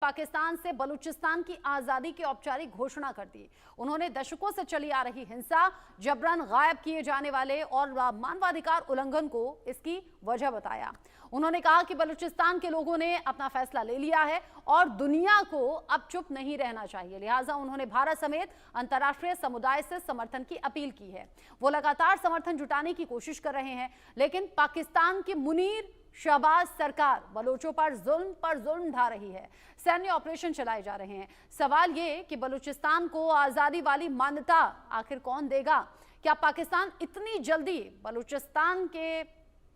पाकिस्तान से बलूचिस्तान की आजादी की औपचारिक घोषणा कर दी। उन्होंने दशकों से चली आ रही हिंसा, जबरन गायब किए जाने वाले और मानवाधिकार उल्लंघन को इसकी वजह बताया। उन्होंने कहा कि बलूचिस्तान के लोगों ने अपना फैसला ले लिया है और दुनिया को अब चुप नहीं रहना चाहिए। लिहाजा उन्होंने भारत समेत अंतर्राष्ट्रीय समुदाय से समर्थन की अपील की है। वो लगातार समर्थन जुटाने की कोशिश कर रहे हैं, लेकिन पाकिस्तान की मुनीर शहबाज सरकार बलोचों पर जुल्म ढा रही है। सैन्य ऑपरेशन चलाए जा रहे हैं। सवाल ये कि बलूचिस्तान को आजादी वाली मान्यता आखिर कौन देगा? क्या पाकिस्तान इतनी जल्दी बलूचिस्तान के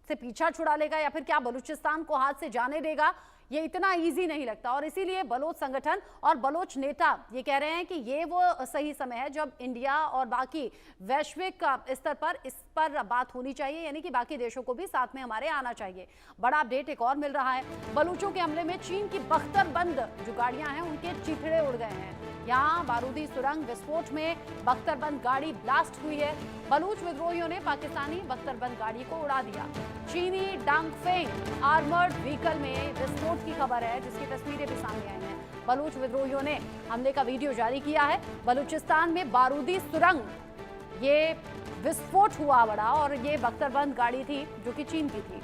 से पीछा छुड़ा लेगा या फिर क्या बलूचिस्तान को हाथ से जाने देगा? ये इतना इजी नहीं लगता और इसीलिए बलोच संगठन और बलोच नेता ये कह रहे हैं कि ये वो सही समय है जब इंडिया और बाकी वैश्विक स्तर पर इस पर बात होनी चाहिए, यानी कि बाकी देशों को भी साथ में हमारे आना चाहिए। बड़ा अपडेट एक और मिल रहा है। बलूचों के हमले में चीन की बख्तरबंद जो गाड़ियां हैं उनके चिथड़े उड़ गए हैं। यहाँ बारूदी सुरंग विस्फोट में बख्तरबंद गाड़ी ब्लास्ट हुई है। बलूच विद्रोहियों ने पाकिस्तानी बख्तरबंद गाड़ी को उड़ा दिया। चीनी डांगफेंग आर्मर्ड व्हीकल में विस्फोट की खबर है, जिसकी तस्वीरें भी सामने आई हैं। बलूच विद्रोहियों ने हमले का वीडियो जारी किया है। बलूचिस्तान में बारूदी सुरंग ये विस्फोट हुआ बड़ा और ये बख्तरबंद गाड़ी थी जो कि चीन की थी।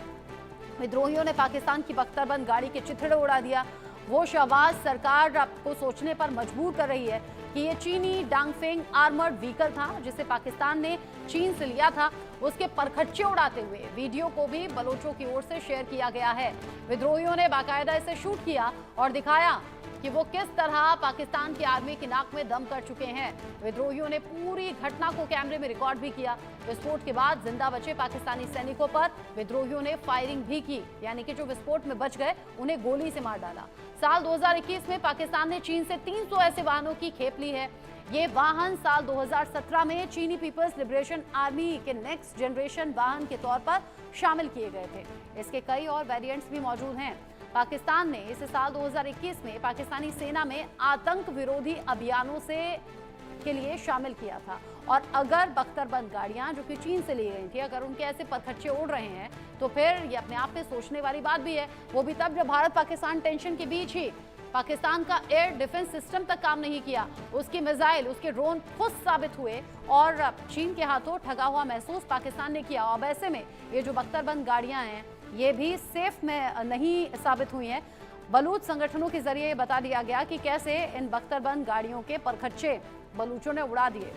विद्रोहियों ने पाकिस्तान की बख्तरबंद गाड़ी के चिथड़े उड़ा दिया। वो शहबाज सरकार को सोचने पर मजबूर कर रही है कि ये चीनी डांगफेंग आर्मर्ड व्हीकल था जिसे पाकिस्तान ने चीन से लिया था। उसके परखच्चे उड़ाते हुए वीडियो को भी बलोचों की ओर से शेयर किया गया है। विद्रोहियों ने बाकायदा इसे शूट किया और दिखाया कि वो किस तरह पाकिस्तान की आर्मी की नाक में दम कर चुके हैं। विद्रोहियों ने पूरी घटना को कैमरे में रिकॉर्ड भी किया। विस्फोट के बाद जिंदा बचे पाकिस्तानी सैनिकों पर विद्रोहियों ने फायरिंग भी की, यानी कि जो विस्फोट में बच गए उन्हें गोली से मार डाला। साल 2021 में पाकिस्तान ने चीन से 300 ऐसे वाहनों की खेप ली है। ये वाहन साल 2017 में चीनी पीपल्स लिबरेशन आर्मी के नेक्स्ट जनरेशन वाहन के तौर पर शामिल किए गए थे। इसके कई और वेरिएंट्स भी मौजूद हैं। पाकिस्तान ने इसे साल 2021 में पाकिस्तानी सेना में आतंक विरोधी अभियानों के लिए शामिल किया था। और अगर बख्तरबंद गाड़ियां जो कि चीन से ली गई थी, अगर उनके ऐसे पथखच्चे उड़ रहे हैं तो फिर ये अपने आप में सोचने वाली बात भी है। वो भी तब जब भारत पाकिस्तान टेंशन के बीच ही पाकिस्तान का एयर डिफेंस सिस्टम तक काम नहीं किया, उसकी मिसाइल, उसके ड्रोन खुद साबित हुए और चीन के हाथों ठगा हुआ महसूस पाकिस्तान ने किया। अब ऐसे में ये जो बख्तरबंद गाड़ियां हैं ये भी सेफ में नहीं साबित हुई हैं। बलूच संगठनों के जरिए बता दिया गया कि कैसे इन बख्तरबंद गाड़ियों के परखच्चे बलूचों ने उड़ा दिए।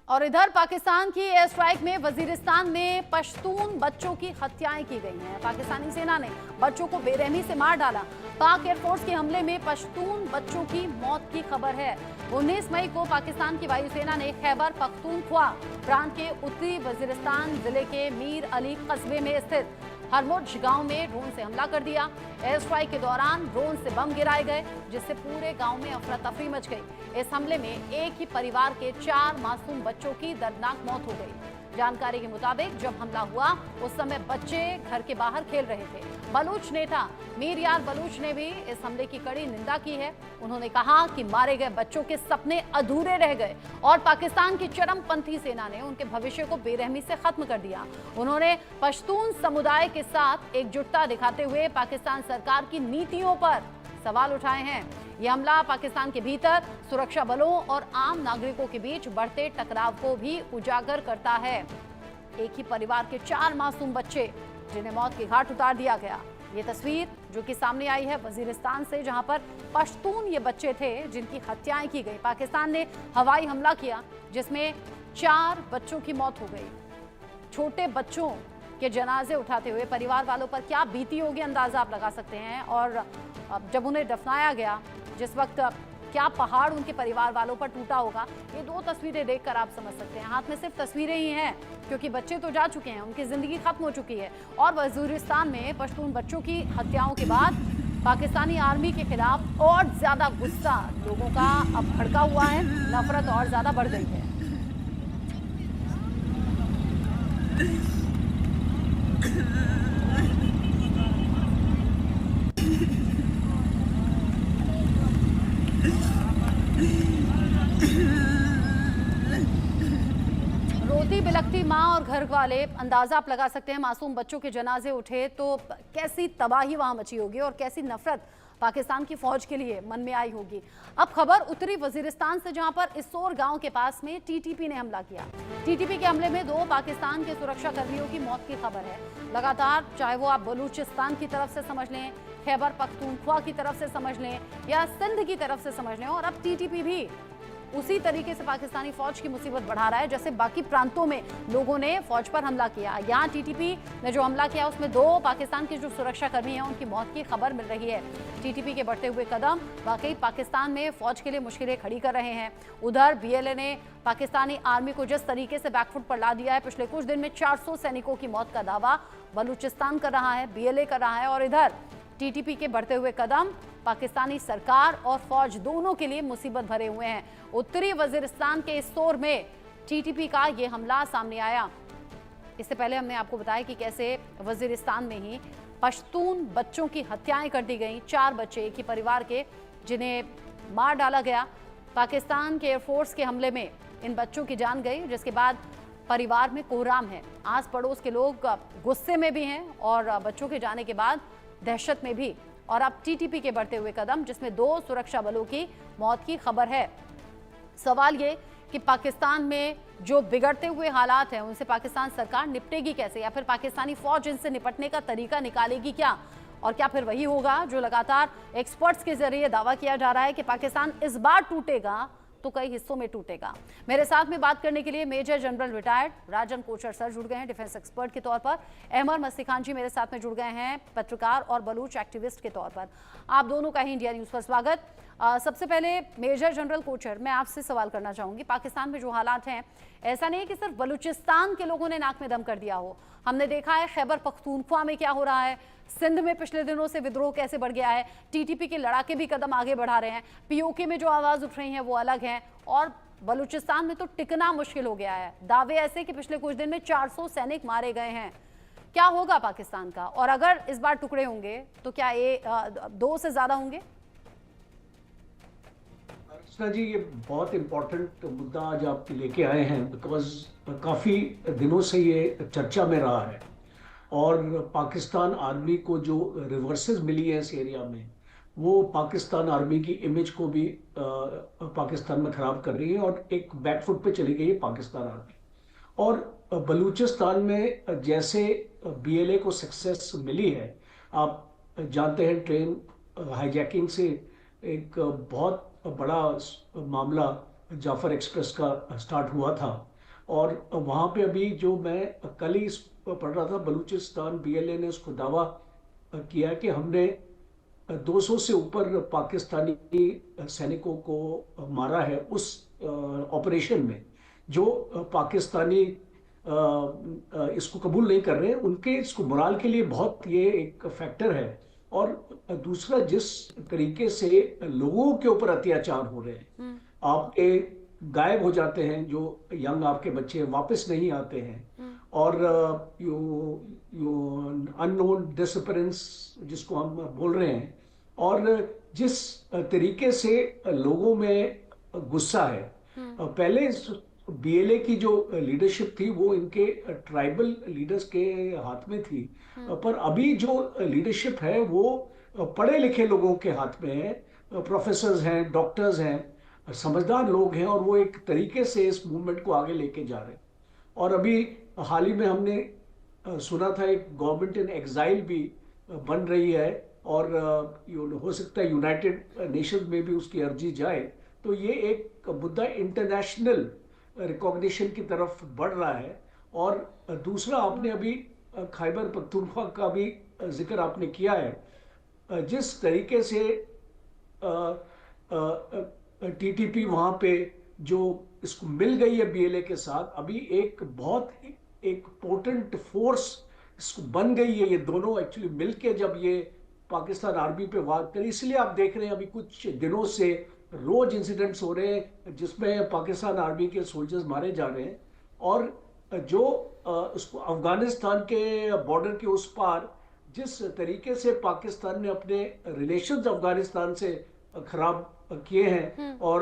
और इधर पाकिस्तान की एयर स्ट्राइक में वजीरिस्तान में पश्तून बच्चों की हत्याएं की गई हैं। पाकिस्तानी सेना ने बच्चों को बेरहमी से मार डाला। पाक एयरफोर्स के हमले में पश्तून बच्चों की मौत की खबर है। 19 मई को पाकिस्तान की वायुसेना ने खैबर पख्तूनख्वा प्रांत के उत्तरी वजीरिस्तान जिले के मीर अली कस्बे में स्थित हरमुज गांव में ड्रोन से हमला कर दिया। एयर स्ट्राइक के दौरान ड्रोन से बम गिराए गए, जिससे पूरे गांव में अफरा तफरी मच गई। इस हमले में एक ही परिवार के 4 मासूम बच्चों की दर्दनाक मौत हो गई। जानकारी के मुताबिक जब हमला हुआ उस समय बच्चे घर के बाहर खेल रहे थे। बलूच नेता मीर यार बलूच ने भी इस हमले की कड़ी निंदा की है। उन्होंने कहा कि मारे गए बच्चों के सपने अधूरे रह गए और पाकिस्तान की चरमपंथी सेना ने उनके भविष्य को बेरहमी से खत्म कर दिया। उन्होंने पश्तून समुदाय के साथ एकजुटता दिखाते हुए पाकिस्तान सरकार की नीतियों पर सवाल उठाए हैं। यह हमला पाकिस्तान के भीतर सुरक्षा बलों और आम नागरिकों के बीच बढ़ते टकराव को भी उजागर करता है। एक ही परिवार के 4 मासूम बच्चे जिन्हें मौत के घाट उतार दिया गया। ये तस्वीर जो कि सामने आई है वजीरिस्तान से, जहां पर पश्तून ये बच्चे थे जिनकी हत्याएं की गई। पाकिस्तान ने हवाई हमला किया जिसमें 4 बच्चों की मौत हो गई। छोटे बच्चों के जनाजे उठाते हुए परिवार वालों पर क्या बीती होगी अंदाजा आप लगा सकते हैं। और जब उन्हें दफनाया गया जिस वक्त क्या पहाड़ उनके परिवार वालों पर टूटा होगा, ये 2 तस्वीरें देखकर आप समझ सकते हैं। हाथ में सिर्फ तस्वीरें ही हैं क्योंकि बच्चे तो जा चुके हैं, उनकी जिंदगी खत्म हो चुकी है। और वजीरिस्तान में पश्तून बच्चों की हत्याओं के बाद पाकिस्तानी आर्मी के खिलाफ और ज्यादा गुस्सा लोगों का अब भड़का हुआ है, नफरत और ज्यादा बढ़ गई है। रोती बिलखती माँ और घर वाले, अंदाजा आप लगा सकते हैं। मासूम बच्चों के जनाजे उठे तो कैसी तबाही वहां मची होगी और कैसी नफरत पाकिस्तान की फौज के लिए मन में आई होगी। अब खबर उत्तरी वजीरिस्तान से, जहां पर इसोर गांव के पास में टीटीपी ने हमला किया। टीटीपी के हमले में 2 पाकिस्तान के सुरक्षा कर्मियों की मौत की खबर है। लगातार, चाहे वो आप बलूचिस्तान की तरफ से समझ लें, खैबर पख्तूनख्वा की तरफ से समझ लें या सिंध की तरफ से समझ लें, और अब टीटीपी भी उसी तरीके से पाकिस्तानी फौज की मुसीबत बढ़ा रहा है जैसे बाकी प्रांतों में लोगों ने फौज पर हमला किया। यहाँ टीटीपी ने जो हमला किया उसमें 2 पाकिस्तान के जो सुरक्षा कर्मी हैं उनकी मौत की खबर मिल रही है। टीटीपी के बढ़ते हुए कदम वाकई पाकिस्तान में फौज के लिए मुश्किलें खड़ी कर रहे हैं। उधर बीएलए ने पाकिस्तानी आर्मी को जिस तरीके से बैकफुट पर ला दिया है, पिछले कुछ दिन में 400 सैनिकों की मौत का दावा बलूचिस्तान कर रहा है, बीएलए कर रहा है। और इधर टीटीपी के बढ़ते हुए कदम पाकिस्तानी सरकार और फौज दोनों के लिए मुसीबत भरे हुए हैं। उत्तरी वजीरिस्तान के इसोर में टीटीपी का ये हमला सामने आया। इससे पहले हमने आपको बताया कि कैसे वजीरिस्तान में ही पश्तून बच्चों की हत्याएं कर दी गई। 4 बच्चे एक ही परिवार के, जिन्हें मार डाला गया। पाकिस्तान के एयरफोर्स के हमले में इन बच्चों की जान गई, जिसके बाद परिवार में कोहराम है। आस पड़ोस के लोग गुस्से में भी हैं और बच्चों के जाने के बाद दहशत में भी। और अब टीटीपी के बढ़ते हुए कदम, जिसमें 2 सुरक्षा बलों की मौत की खबर है। सवाल ये कि पाकिस्तान में जो बिगड़ते हुए हालात हैं उनसे पाकिस्तान सरकार निपटेगी कैसे, या फिर पाकिस्तानी फौज इनसे निपटने का तरीका निकालेगी क्या, और क्या फिर वही होगा जो लगातार एक्सपर्ट्स के जरिए दावा किया जा रहा है कि पाकिस्तान इस बार टूटेगा तो कई हिस्सों में टूटेगा। मेरे साथ में बात करने के लिए मेजर जनरल रिटायर्ड राजन कोचर सर जुड़ गए हैं डिफेंस एक्सपर्ट के तौर पर। अहमर मस्ती खान जी मेरे साथ में जुड़ गए हैं पत्रकार और बलूच एक्टिविस्ट के तौर पर। आप दोनों का ही इंडिया न्यूज पर स्वागत। सबसे पहले मेजर जनरल कोचर, मैं आपसे सवाल करना चाहूंगी। पाकिस्तान में जो हालात हैं, ऐसा नहीं है कि सिर्फ बलूचिस्तान के लोगों ने नाक में दम कर दिया हो। हमने देखा है खैबर पख्तूनख्वा में क्या हो रहा है, सिंध में पिछले दिनों से विद्रोह कैसे बढ़ गया है, टीटीपी के लड़ाके भी कदम आगे बढ़ा रहे हैं, पीओके में जो आवाज उठ रही है वो अलग है, और बलूचिस्तान में तो टिकना मुश्किल हो गया है। दावे ऐसे कि पिछले कुछ दिन में 400 सैनिक मारे गए हैं। क्या होगा पाकिस्तान का, और अगर इस बार टुकड़े होंगे तो क्या ये 2 से ज्यादा होंगे? अर्चना जी, ये बहुत इम्पोर्टेंट मुद्दा आज आप लेके आए हैं, बिकॉज काफ़ी दिनों से ये चर्चा में रहा है। और पाकिस्तान आर्मी को जो रिवर्सेस मिली है इस एरिया में, वो पाकिस्तान आर्मी की इमेज को भी पाकिस्तान में ख़राब कर रही है और एक बैकफुट पे चली गई है पाकिस्तान आर्मी। और बलूचिस्तान में जैसे बीएलए को सक्सेस मिली है, आप जानते हैं ट्रेन हाईजैकिंग से एक बहुत बड़ा मामला जाफर एक्सप्रेस का स्टार्ट हुआ था। और वहाँ पे अभी जो मैं कल ही पढ़ रहा था, बलूचिस्तान बीएलए ने उसको दावा किया कि हमने 200 से ऊपर पाकिस्तानी सैनिकों को मारा है उस ऑपरेशन में। जो पाकिस्तानी इसको कबूल नहीं कर रहे, उनके इसको मोराल के लिए बहुत ये एक फैक्टर है। और दूसरा, जिस तरीके से लोगों के ऊपर अत्याचार हो रहे हैं, आपके गायब हो जाते हैं जो यंग आपके बच्चे, वापस नहीं आते हैं, और अननोन डिसअपीयरेंस जिसको हम बोल रहे हैं, और जिस तरीके से लोगों में गुस्सा है। पहले बीएलए की जो लीडरशिप थी वो इनके ट्राइबल लीडर्स के हाथ में थी, पर अभी जो लीडरशिप है वो पढ़े लिखे लोगों के हाथ में है। प्रोफेसर्स हैं, डॉक्टर्स हैं, समझदार लोग हैं, और वो एक तरीके से इस मूवमेंट को आगे लेके जा रहे हैं। और अभी हाल ही में हमने सुना था एक गवर्नमेंट इन एग्जाइल भी बन रही है, और हो सकता है यूनाइटेड नेशंस में भी उसकी अर्जी जाए। तो ये एक मुद्दा इंटरनेशनल रिकॉग्निशन की तरफ बढ़ रहा है। और दूसरा, आपने अभी खैबर पख्तूनख्वा का भी जिक्र आपने किया है। जिस तरीके से टीटीपी वहाँ पे जो इसको मिल गई है बीएलए के साथ, अभी एक बहुत एक पोटेंट फोर्स इसको बन गई है। ये दोनों एक्चुअली मिलके जब ये पाकिस्तान आर्मी पे वार करी, इसलिए आप देख रहे हैं अभी कुछ दिनों से रोज इंसिडेंट्स हो रहे हैं जिसमें पाकिस्तान आर्मी के सोल्जर्स मारे जा रहे हैं। और जो उसको अफगानिस्तान के बॉर्डर के उस पार जिस तरीके से पाकिस्तान ने अपने रिलेशंस अफगानिस्तान से खराब किए हैं, और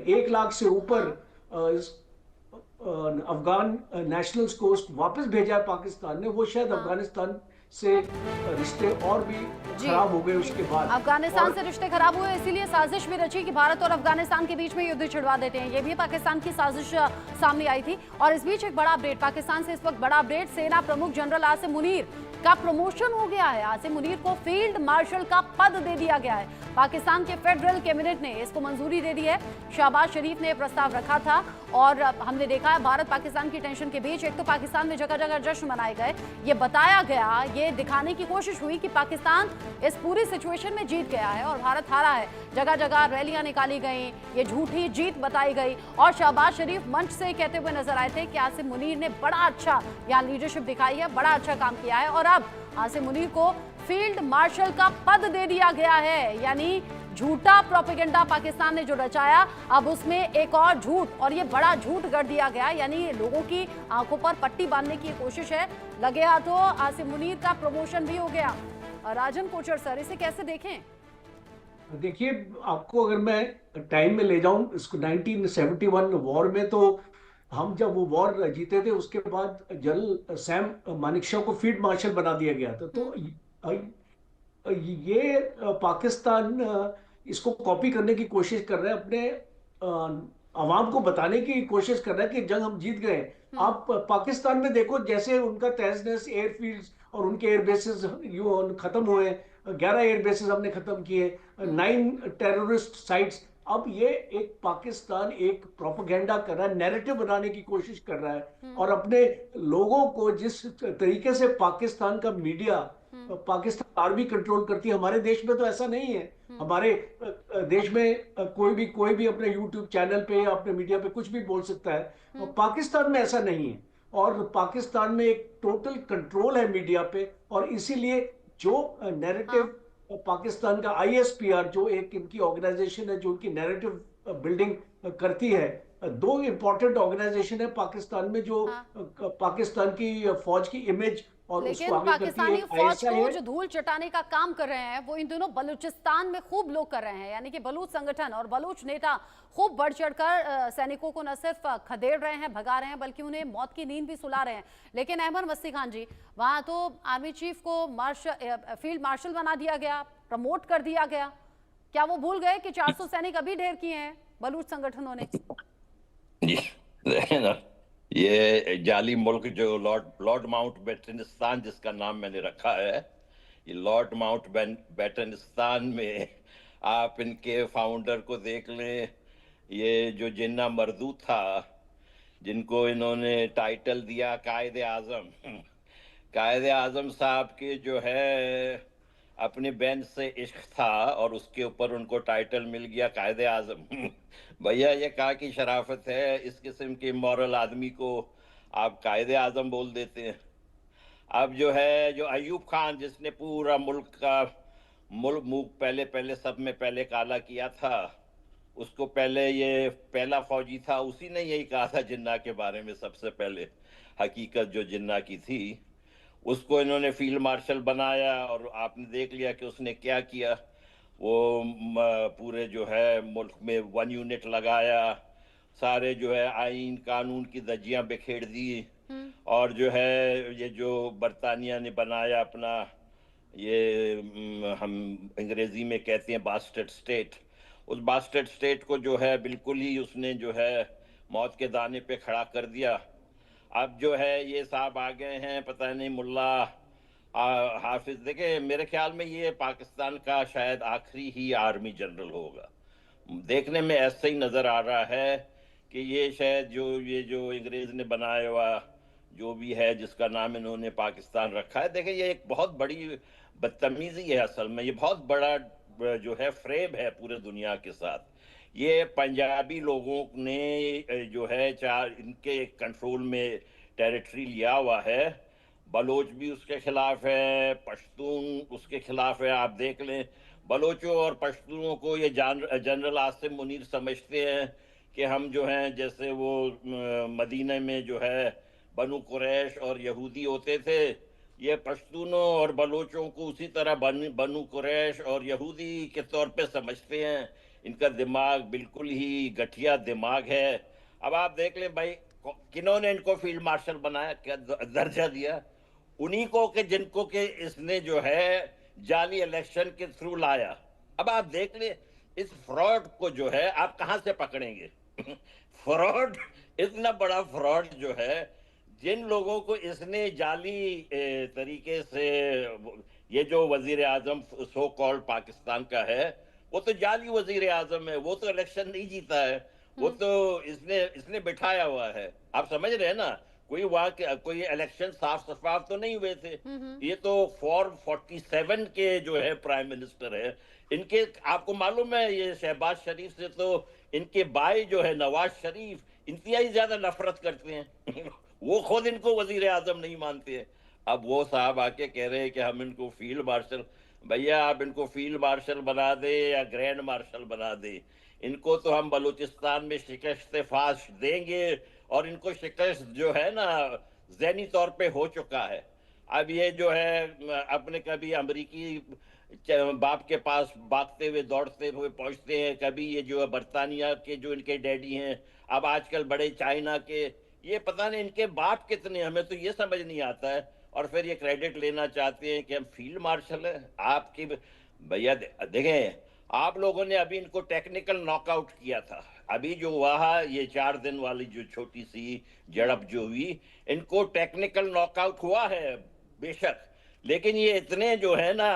1 लाख से ऊपर अफगान नेशनल्स को वापस भेजा है पाकिस्तान ने, वो शायद अफगानिस्तान से रिश्ते और भी जी। खराब हो गए उसके बाद। अफगानिस्तान और से रिश्ते खराब हुए, इसीलिए साजिश भी रची कि भारत और अफगानिस्तान के बीच में युद्ध छिड़वा देते हैं। ये भी पाकिस्तान की साजिश सामने आई थी। और इस बीच एक बड़ा अपडेट पाकिस्तान से, इस वक्त बड़ा अपडेट, सेना प्रमुख जनरल आसिम मुनीर का प्रमोशन हो गया है। आसिम मुनीर को फील्ड मार्शल का पद दे दिया गया है। पाकिस्तान के फेडरल कैबिनेट ने इसको मंजूरी दे दी है। शहबाज शरीफ ने प्रस्ताव रखा था और हमने देखा है भारत पाकिस्तान की टेंशन के बीच एक तो पाकिस्तान में जगह जगह जश्न मनाए गए, ये बताया गया, ये दिखाने की कोशिश हुई कि पाकिस्तान इस पूरी सिचुएशन में जीत गया है और भारत हारा है। जगह जगह रैलियां निकाली गई, ये झूठी जीत बताई गई और शहबाज शरीफ मंच से कहते हुए नजर आए थे कि आसिम मुनीर ने बड़ा अच्छा यहाँ लीडरशिप दिखाई है, बड़ा अच्छा काम किया है और अब आसिम मुनीर को फील्ड मार्शल का पद दे दिया गया है। यानी झूठा प्रोपेगेंडा पाकिस्तान ने जो रचाया, अब उसमें एक और झूठ, और ये बड़ा झूठ कर दिया गया। यानी लोगों की आंखों पर पट्टी बांधने की कोशिश है। लगे हाथों आसिम मुनीर का प्रमोशन भी हो गया। राजन कोचर सर, इसे कैसे देखें? देखिए, आपको अगर मैं टाइम में ले जाऊं इसको 1971 वॉर में, तो हम जब वो वॉर जीते थे उसके बाद जनरल सैम मानेकशॉ को फील्ड मार्शल बना दिया गया था। तो ये पाकिस्तान इसको कॉपी करने की कोशिश कर रहे हैं, अपने अवाम को बताने की कोशिश कर रहा है कि जंग हम जीत गए। आप पाकिस्तान में देखो, जैसे उनका तहस-नहस एयरफील्ड्स और उनके एयरबेसेस खत्म हुए, 11 एयरबेसेस हमने खत्म किए, 9 टेररिस्ट साइट्स। अब ये एक पाकिस्तान एक प्रोपेगेंडा कर रहा है, नैरेटिव बनाने की कोशिश कर रहा है और अपने लोगों को जिस तरीके से पाकिस्तान का मीडिया, पाकिस्तान आर्मी कंट्रोल करती है, हमारे देश में तो ऐसा नहीं है। हमारे देश में कोई भी अपने यूट्यूब चैनल पे या अपने मीडिया पे कुछ भी बोल सकता है, और पाकिस्तान में ऐसा नहीं है। और पाकिस्तान में एक टोटल कंट्रोल है मीडिया पे, और इसीलिए जो नैरेटिव पाकिस्तान का ISPR जो एक इनकी ऑर्गेनाइजेशन है जो उनकी नैरेटिव बिल्डिंग करती है, 2 इंपॉर्टेंट ऑर्गेनाइजेशन है पाकिस्तान में जो पाकिस्तान की फौज की इमेज और लेकिन उसको आगे करती पाकिस्तानी है। फौज ISI को है। जो धूल चटाने का काम कर रहे हैं वो इन दिनों बलूचिस्तान में खूब लोग कर रहे हैं। यानी कि बलूच संगठन और बलूच नेता खूब बढ़ चढ़कर सैनिकों को न सिर्फ खदेड़ रहे हैं, भगा रहे हैं, बल्कि उन्हें मौत की नींद भी सुला रहे हैं। लेकिन अहमद मस्ती खान जी, वहां तो आर्मी चीफ को फील्ड मार्शल बना दिया गया, प्रमोट कर दिया गया। क्या वो भूल गए कि 400 सैनिक अभी ढेर किए हैं बलूच संगठनों ने? जी, देखें ना, ये जाली मुल्क जो लॉर्ड माउंटबेटन जिसका नाम मैंने रखा है, ये लॉर्ड माउंटबेटन में आप इनके फाउंडर को देख लें। ये जो जिन्ना मर्दू था, जिनको इन्होंने टाइटल दिया कायदे आजम साहब के जो है अपने बेंच से इश्क था और उसके ऊपर उनको टाइटल मिल गया कायदे आजम। भैया, ये कहाँ की शराफत है? इस किस्म के मॉरल आदमी को आप कायदे आजम बोल देते हैं। अब जो है, जो अयूब खान जिसने पूरा मुल्क पहले सब में पहले काला किया था, उसको पहले ये पहला फौजी था, उसी ने यही कहा था जिन्ना के बारे में सबसे पहले, हकीकत जो जिन्ना की थी। उसको इन्होंने फील्ड मार्शल बनाया और आपने देख लिया कि उसने क्या किया। वो पूरे जो है मुल्क में 1 यूनिट लगाया, सारे जो है आइन कानून की धज्जियां बिखेर दी, और जो है ये जो बरतानिया ने बनाया अपना, ये हम अंग्रेजी में कहते हैं बास्टर्ड स्टेट, उस बास्टर्ड स्टेट को जो है बिल्कुल ही उसने जो है मौत के दाने पे खड़ा कर दिया। अब जो है ये साहब आ गए हैं, पता नहीं मुल्ला हाफिज। देखे, मेरे ख्याल में ये पाकिस्तान का शायद आखिरी ही आर्मी जनरल होगा। देखने में ऐसा ही नज़र आ रहा है कि ये शायद ये जो अंग्रेज ने बनाया हुआ जो भी है, जिसका नाम इन्होंने पाकिस्तान रखा है, देखें ये एक बहुत बड़ी बदतमीजी है। असल में ये बहुत बड़ा जो है फ्रेब है पूरे दुनिया के साथ। ये पंजाबी लोगों ने जो है इनके कंट्रोल में टेरिटरी लिया हुआ है। बलोच भी उसके खिलाफ है, पश्तून उसके खिलाफ है। आप देख लें, बलोचों और पश्तूनों को ये जनरल आसिम मुनीर समझते हैं कि हम जो हैं, जैसे वो मदीने में जो है बनु कुरैश और यहूदी होते थे, ये पश्तूनों और बलोचों को उसी तरह बनु कुरैश और यहूदी के तौर पे समझते हैं। इनका दिमाग बिल्कुल ही गठिया दिमाग है। अब आप देख लें भाई, किन्होंने इनको फील्ड मार्शल बनाया, क्या दर्जा दिया? उन्हीं को कि जिनको के इसने जो है जाली इलेक्शन के थ्रू लाया। अब आप देख ले इस फ्रॉड को जो है आप कहां से पकड़ेंगे? फ्रॉड, इतना बड़ा फ्रॉड जो है, जिन लोगों को इसने जाली तरीके से, ये जो वजीर आजम सो कॉल्ड पाकिस्तान का है, वो तो जाली वजीर आजम है, वो तो इलेक्शन नहीं जीता है, वो तो इसने बिठाया हुआ है। आप समझ रहे हैं ना? कोई इलेक्शन साफ शफाफ तो नहीं हुए थे। ये तो फॉर्म 47 के जो है प्राइम मिनिस्टर है। इनके, आपको मालूम है, ये शहबाज शरीफ से तो इनके भाई जो है नवाज शरीफ इंतहाई ज्यादा नफरत करते हैं। वो खुद इनको वजीर आजम नहीं मानते हैं। अब वो साहब आके कह रहे हैं कि हम इनको फील्ड मार्शल। भैया आप इनको फील्ड मार्शल बना दे या ग्रैंड मार्शल बना दे, इनको तो हम बलूचिस्तान में शिकस्त फाश देंगे, और इनको शिकस्त जो है ना ज़हनी तौर पे हो चुका है। अब ये जो है अपने कभी अमरीकी बाप के पास भागते हुए दौड़ते हुए पहुंचते हैं, कभी ये जो है बरतानिया के जो इनके डैडी हैं, अब आजकल बड़े चाइना के, ये पता नहीं इनके बाप कितने, हमें तो ये समझ नहीं आता है। और फिर ये क्रेडिट लेना चाहते हैं कि हम फील्ड मार्शल है आपकी। भैया देखें, आप लोगों ने अभी इनको टेक्निकल नॉकआउट किया था। अभी जो हुआ ये 4 दिन वाली जो छोटी सी झड़प जो हुई, इनको टेक्निकल नॉकआउट हुआ है बेशक, लेकिन ये इतने जो है ना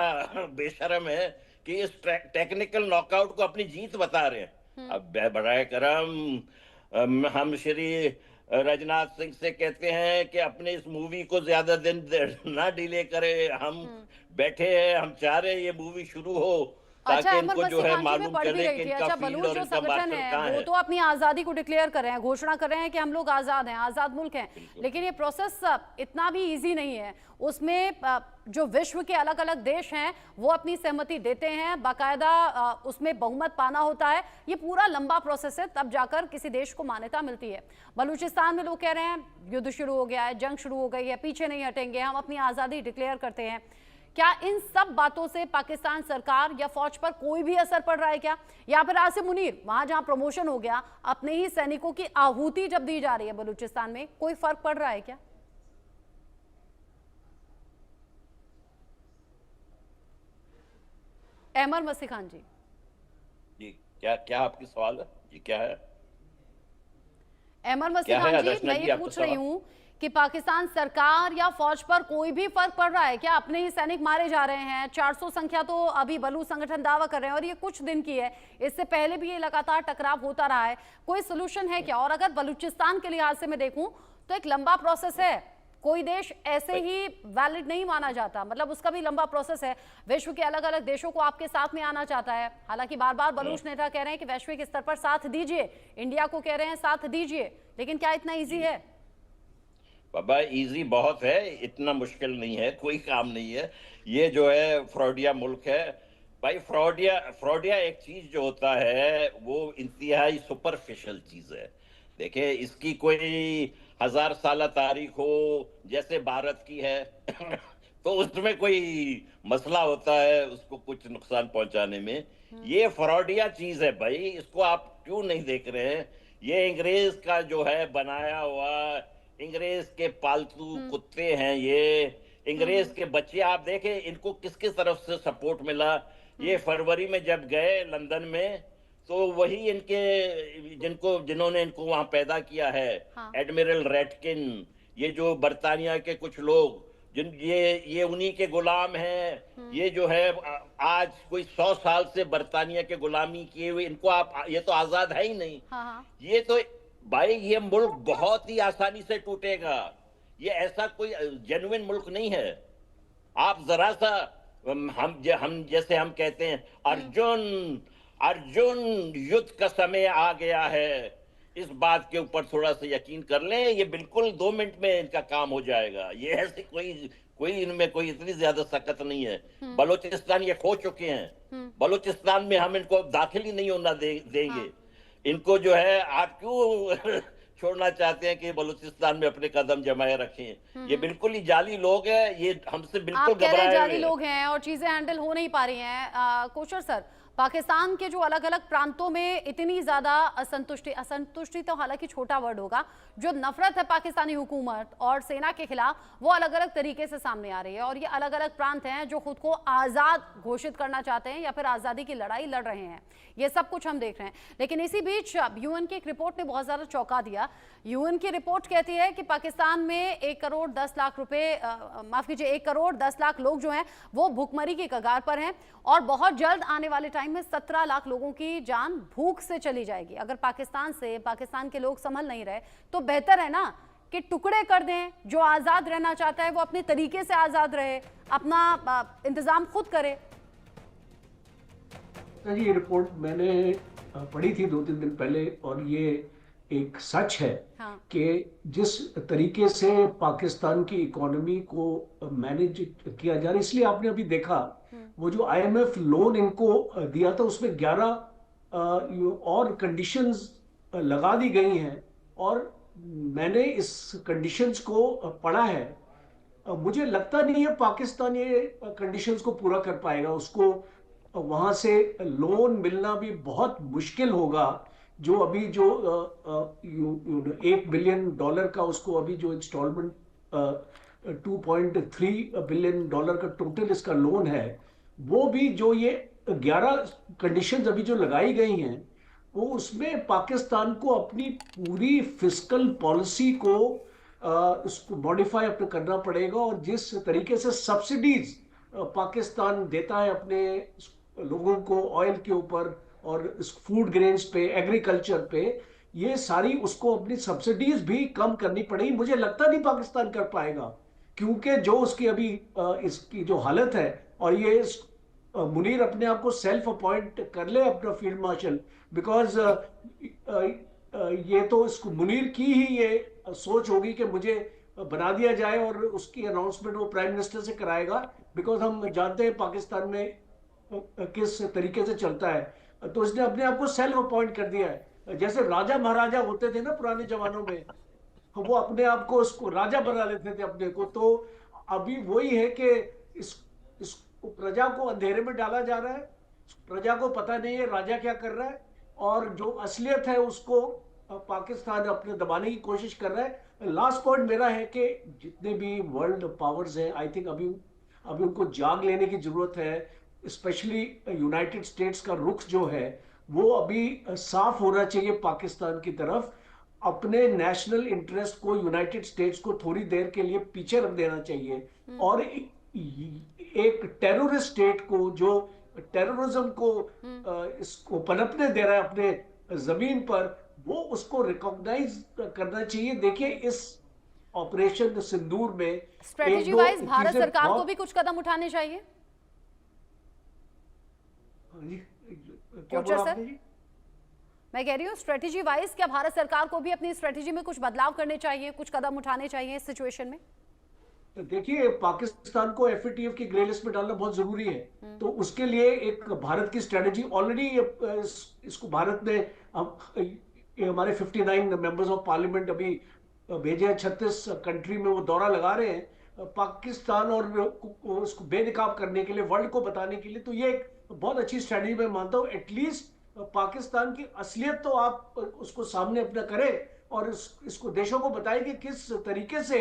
बेशरम है कि इस टेक्निकल नॉकआउट को अपनी जीत बता रहे हैं। अब बराए करम हम श्री राजनाथ सिंह से कहते हैं कि अपने इस मूवी को ज्यादा दिन ना डिले करे, हम बैठे हैं, हम चाह रहे हैं ये मूवी शुरू हो अच्छा, ताकि इनको जो है मालूम पढ़ भी चले रही कि थी। इनका अच्छा, फील्ड बलूच और जो इनका संगठन मार्शल है कहाँ वो है। तो अपनी आजादी को डिक्लेयर कर रहे हैं, घोषणा कर रहे हैं कि हम लोग आजाद हैं, आजाद मुल्क हैं, लेकिन ये प्रोसेस इतना भी इजी नहीं है। उसमें जो विश्व के अलग अलग देश हैं वो अपनी सहमति देते हैं, बाकायदा उसमें बहुमत पाना होता है। ये पूरा लंबा प्रोसेस है, तब जाकर किसी देश को मान्यता मिलती है। बलूचिस्तान में लोग कह रहे हैं युद्ध शुरू हो गया है, जंग शुरू हो गई है, पीछे नहीं हटेंगे, हम अपनी आजादी डिक्लेयर करते हैं। क्या इन सब बातों से पाकिस्तान सरकार या फौज पर कोई भी असर पड़ रहा है क्या? या फिर आसिम मुनीर, वहां जहां प्रमोशन हो गया, अपने ही सैनिकों की आहुति जब दी जा रही है बलूचिस्तान में, कोई फर्क पड़ रहा है क्या? अहमर मसीह खान जी। जी, क्या क्या आपकी सवाल है जी? क्या है अहमर मसीह खान जी, मैं ये पूछ रही हूँ कि पाकिस्तान सरकार या फौज पर कोई भी फर्क पड़ रहा है क्या? अपने ही सैनिक मारे जा रहे हैं, 400 संख्या तो अभी बलूच संगठन दावा कर रहे हैं, और ये कुछ दिन की है, इससे पहले भी ये लगातार टकराव होता रहा है। कोई सोल्यूशन है क्या? और अगर बलूचिस्तान के लिहाज से मैं देखूं तो एक लंबा प्रोसेस है, कोई देश ऐसे ही वैलिड नहीं माना जाता, मतलब उसका भी लंबा प्रोसेस है। विश्व के अलग अलग देशों को आपके साथ में आना चाहता है। हालांकि बार बार बलूच नेता कह रहे हैं कि वैश्विक स्तर पर साथ दीजिए, इंडिया को कह रहे हैं साथ दीजिए, लेकिन क्या इतना ईजी है? बाबा इजी बहुत है, इतना मुश्किल नहीं है, कोई काम नहीं है। ये जो है फ्रॉडिया मुल्क है भाई। फ्रॉडिया एक चीज जो होता है वो इंतहाई सुपरफिशियल चीज है। देखिए, इसकी कोई 1000 साल तारीख हो जैसे भारत की है तो उसमें कोई मसला होता है उसको कुछ नुकसान पहुंचाने में। ये फ्रॉडिया चीज है भाई, इसको आप क्यों नहीं देख रहे हैं? ये अंग्रेज का जो है बनाया हुआ, अंग्रेज के पालतू कुत्ते हैं ये, अंग्रेज के बच्चे। आप देखें इनको किसकी तरफ से सपोर्ट मिला। ये फरवरी में जब गए लंदन में, तो वही इनके जिन्होंने इनको वहां पैदा किया है, हाँ। एडमिरल रेटकिन, ये जो बरतानिया के कुछ लोग, जिन ये उन्हीं के गुलाम हैं। ये जो है आज कोई 100 साल से बरतानिया के गुलामी किए हुए, इनको आप, ये तो आजाद है ही नहीं। हाँ। ये तो भाई, ये मुल्क बहुत ही आसानी से टूटेगा। ये ऐसा कोई जेन्युइन मुल्क नहीं है। आप जरा सा हम जैसे हम कहते हैं अर्जुन युद्ध का समय आ गया है, इस बात के ऊपर थोड़ा सा यकीन कर लें, ये बिल्कुल 2 मिनट में इनका काम हो जाएगा। ये ऐसे कोई इनमें कोई इतनी ज्यादा सख्त नहीं है। बलूचिस्तान ये खो चुके हैं, बलूचिस्तान में हम इनको दाखिल ही नहीं होना देंगे। इनको जो है आप क्यों छोड़ना चाहते हैं कि बलूचिस्तान में अपने कदम जमाए रखें? ये बिल्कुल ही जाली लोग हैं, ये हमसे बिल्कुल आप कह रहे हैं घबराए जाली हुए लोग हैं और चीजें हैंडल हो नहीं पा रही हैं। कोशर सर, पाकिस्तान के जो अलग अलग प्रांतों में इतनी ज्यादा असंतुष्टि तो हालांकि छोटा वर्ड होगा, जो नफरत है पाकिस्तानी हुकूमत और सेना के खिलाफ, वो अलग अलग तरीके से सामने आ रही है। और ये अलग अलग प्रांत हैं जो खुद को आजाद घोषित करना चाहते हैं या फिर आजादी की लड़ाई लड़ रहे हैं। ये सब कुछ हम देख रहे हैं। लेकिन इसी बीच यूएन की एक रिपोर्ट ने बहुत ज्यादा चौंका दिया। यूएन की रिपोर्ट कहती है कि पाकिस्तान में 1 करोड़ 10 लाख रुपए, माफ कीजिए, 1 करोड़ 10 लाख लोग जो हैं वो भूखमरी की कगार पर हैं और बहुत जल्द आने वाले टाइम में 17 लाख लोगों की जान भूख से चली जाएगी। अगर पाकिस्तान के लोग संभल नहीं रहे तो बेहतर है ना कि टुकड़े कर दें। जो आजाद रहना चाहता है वो अपने तरीके से आजाद रहे, अपना इंतजाम खुद करे। ये रिपोर्ट मैंने पढ़ी थी 2-3 दिन पहले और ये एक सच है। हाँ। कि जिस तरीके से पाकिस्तान की इकोनॉमी को मैनेज किया जा रहा है, इसलिए आपने अभी देखा वो जो आईएमएफ लोन इनको दिया था उसमें 11 और कंडीशंस लगा दी गई हैं। और मैंने इस कंडीशंस को पढ़ा है। मुझे लगता नहीं है पाकिस्तान ये कंडीशंस को पूरा कर पाएगा। उसको वहां से लोन मिलना भी बहुत मुश्किल होगा। जो अभी जो $1 बिलियन का उसको अभी जो इंस्टॉलमेंट $2.3 बिलियन का टोटल इसका लोन है, वो भी जो ये 11 कंडीशंस अभी जो लगाई गई हैं वो उसमें पाकिस्तान को अपनी पूरी फिस्कल पॉलिसी को उसको मॉडिफाई अपने करना पड़ेगा। और जिस तरीके से सब्सिडीज पाकिस्तान देता है अपने लोगों को ऑयल के ऊपर और फूड ग्रेन्स पे, एग्रीकल्चर पे, ये सारी उसको अपनी सब्सिडीज भी कम करनी पड़ेगी। मुझे लगता नहीं पाकिस्तान कर पाएगा, क्योंकि जो उसकी अभी इसकी जो हालत है, और ये मुनीर अपने आप को सेल्फ अपॉइंट कर ले अपना फील्ड मार्शल, बिकॉज ये तो इसको मुनीर की ही ये सोच होगी कि मुझे बना दिया जाए और उसकी अनाउंसमेंट वो प्राइम मिनिस्टर से कराएगा। बिकॉज हम जानते हैं पाकिस्तान में किस तरीके से चलता है, तो इसने अपने आप को सेल्फ अपॉइंट कर दिया है। जैसे राजा महाराजा होते थे ना पुराने जमानों में, वो अपने आप को उसको राजा बना लेते थे अपने को। तो अभी वही है कि इस प्रजा को अंधेरे में डाला जा रहा है। प्रजा को पता नहीं है राजा क्या कर रहा है, और जो असलियत है उसको पाकिस्तान अपने दबाने की कोशिश कर रहा है। लास्ट पॉइंट मेरा है कि जितने भी वर्ल्ड पावर्स हैं, आई थिंक अभी उनको जाग लेने की जरूरत है। स्पेशली यूनाइटेड स्टेट्स का रुख जो है वो अभी साफ होना चाहिए पाकिस्तान की तरफ। अपने नेशनल इंटरेस्ट को, यूनाइटेड स्टेट्स को थोड़ी देर के लिए पीछे रख देना चाहिए, और एक टेररिस्ट स्टेट को जो टेररिज्म को इसको पनपने दे रहा है अपने जमीन पर, वो उसको रिकॉग्नाइज करना चाहिए। देखिए इस ऑपरेशन सिंदूर में स्ट्रेटेजी वाइज भारत सरकार को भी कुछ कदम उठाने चाहिए। क्या बोला आपने जी? मैं कह रही हूँ स्ट्रेटेजी वाइज क्या भारत सरकार को भी अपनी स्ट्रेटेजी में कुछ बदलाव करने चाहिए, कुछ कदम उठाने चाहिए इस सिचुएशन में? देखिए पाकिस्तान को एफएटीएफ की ग्रे लिस्ट में डालना बहुत जरूरी है। तो उसके लिए एक भारत की स्ट्रेटेजी ऑलरेडी इसको भारत ने हमारे 59 मेंबर्स ऑफ पार्लियामेंट अभी भेजे हैं 36 कंट्री में, वो दौरा लगा रहे हैं पाकिस्तान और उसको बेनकाब करने के लिए, वर्ल्ड को बताने के लिए। तो ये एक बहुत अच्छी स्ट्रेटेजी मैं मानता हूँ। एटलीस्ट पाकिस्तान की असलियत तो आप उसको सामने अपना करें और इसको देशों को बताएं कि किस तरीके से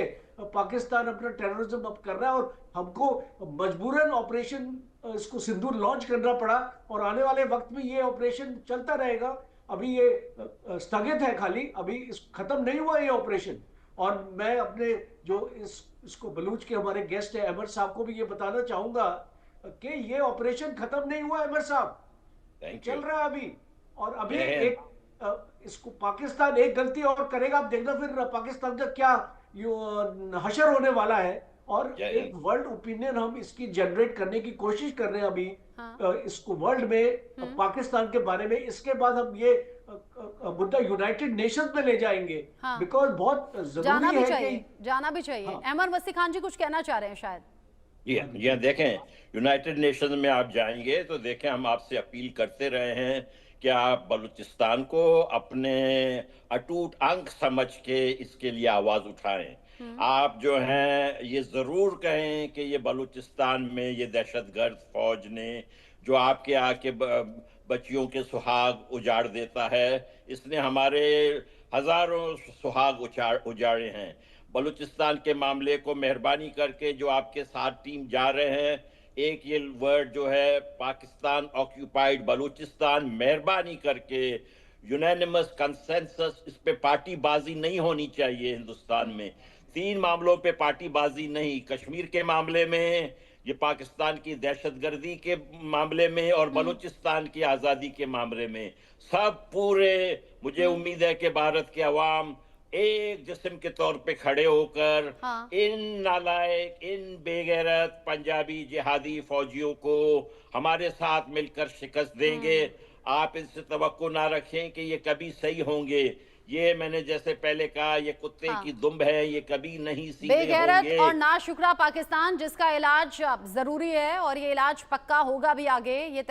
पाकिस्तान अपना टेररिज्म अब कर रहा है। और हमको मजबूरन ऑपरेशन इसको सिंदूर लॉन्च करना पड़ा, और आने वाले वक्त में ये ऑपरेशन चलता रहेगा। अभी ये स्थगित है, खाली अभी खत्म नहीं हुआ ये ऑपरेशन। और मैं अपने जो इसको बलूच के हमारे गेस्ट है अहमद साहब को भी ये बताना चाहूंगा कि ये ऑपरेशन खत्म नहीं हुआ अहमद साहब, चल रहा है अभी। और अभी एक इसको पाकिस्तान एक गलती और करेगा, आप देखना फिर पाकिस्तान का क्या हशर होने वाला है। और एक वर्ल्ड ओपिनियन हम इसकी जनरेट करने की कोशिश कर रहे हैं अभी। हाँ। इसको वर्ल्ड में पाकिस्तान के बारे में, इसके बाद हम ये मुद्दा यूनाइटेड नेशंस में ले जाएंगे। हाँ। बिकॉज बहुत जरूरी है कि जाना भी चाहिए। हाँ। अहमद वसी खान जी कुछ कहना चाह रहे हैं शायद। जी देखें, यूनाइटेड नेशन में आप जाएंगे तो देखें, हम आपसे अपील करते रहे हैं कि आप बलूचिस्तान को अपने अटूट अंग समझ के इसके लिए आवाज उठाएं। आप जो हैं ये जरूर कहें कि ये बलूचिस्तान में ये दहशतगर्द फौज ने जो आपके आके बच्चियों के सुहाग उजाड़ देता है। इसने हमारे हजारों सुहाग उजाड़े हैं। बलूचिस्तान के मामले को मेहरबानी करके जो आपके साथ टीम जा रहे हैं, एक ये वर्ड जो है पाकिस्तान ऑक्यूपाइड बलूचिस्तान, मेहरबानी करके यूनानिमस कंसेंसस, इस पे पार्टीबाजी नहीं होनी चाहिए हिंदुस्तान में। 3 मामलों पे पार्टीबाजी नहीं, कश्मीर के मामले में, ये पाकिस्तान की दहशतगर्दी के मामले में और बलूचिस्तान की आज़ादी के मामले में। सब पूरे, मुझे उम्मीद है कि भारत के अवाम एक जिस्म के तौर पे खड़े होकर हाँ। इन नालायक, इन बेगैरत पंजाबी जिहादी फौजियों को हमारे साथ मिलकर शिकस्त देंगे। आप इनसे तवक्को ना रखें कि ये कभी सही होंगे। ये मैंने जैसे पहले कहा, ये कुत्ते हाँ। की दुम्ब है, ये कभी नहीं सीधे बेगैरत होंगे। और नाशुक्रा पाकिस्तान जिसका इलाज जरूरी है और ये इलाज पक्का होगा भी आगे, ये